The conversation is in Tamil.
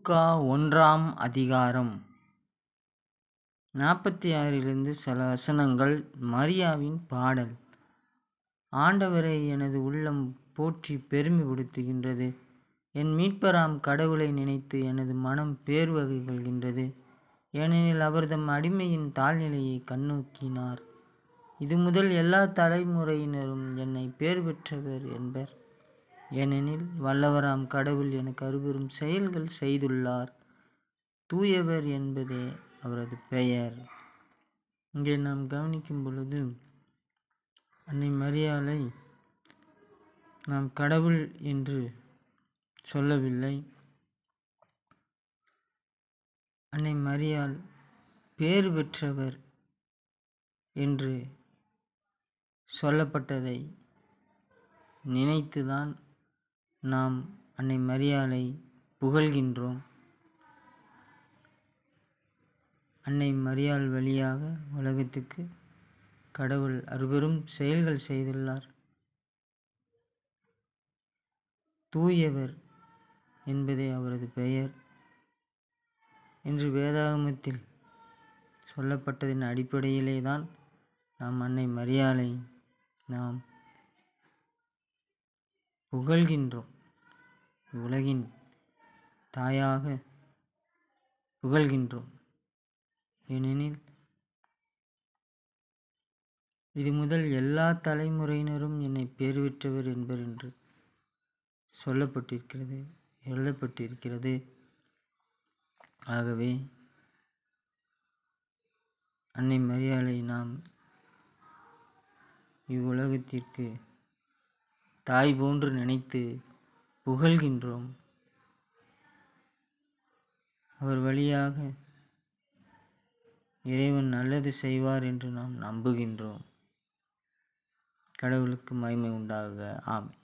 லூக்கா 1ஆம் அதிகாரம் 46 சில வசனங்கள். மரியாவின் பாடல். ஆண்டவரை எனது உள்ளம் போற்றி பெருமைப்படுத்துகின்றது. என் மீட்பராம் கடவுளை நினைத்து எனது மனம் பேர்வகை கொள்கின்றது. ஏனெனில் அவர்தம் அடிமையின் தாழ்நிலையை கண்ணோக்கினார். இது முதல் எல்லா தலைமுறையினரும் என்னை பேர் பெற்றவர் என்பர். ஏனெனில் வல்லவராம் கடவுள் எனக்கு அருவரும் செயல்கள் செய்துள்ளார். தூயவர் என்பதே அவரது பெயர். இங்கே நாம் கவனிக்கும் பொழுது அன்னை மரியாளை நாம் கடவுள் என்று சொல்லவில்லை. அன்னை மரியாள் பேர் பெற்றவர் என்று சொல்லப்பட்டதை நினைத்துதான் நாம் அன்னை மரியாளை புகழ்கின்றோம். அன்னை மரியாள் வழியாக உலகத்துக்கு கடவுள் அருபெரும் செயல்கள் செய்துள்ளார். தூயவர் என்பதே அவரது பெயர் என்று வேதாகமத்தில் சொல்லப்பட்டதின் அடிப்படையிலே தான் நாம் அன்னை மரியாளை நாம் புகழ்கின்றோம். உலகின் தாயாக புகழ்கின்றோம். ஏனெனில் இது முதல் எல்லா தலைமுறையினரும் என்னை பேர் பெற்றவர் என்பர் என்று சொல்லப்பட்டிருக்கிறது, எழுதப்பட்டிருக்கிறது. ஆகவே அன்னை மரியாளை நாம் இவ்வுலகத்திற்கு தாய் போன்று நினைத்து புகழ்கின்றோம். அவர் வழியாக இறைவன் நல்லது செய்வார் என்று நாம் நம்புகின்றோம். கடவுளுக்கு மகிமை உண்டாகுக. ஆமென்.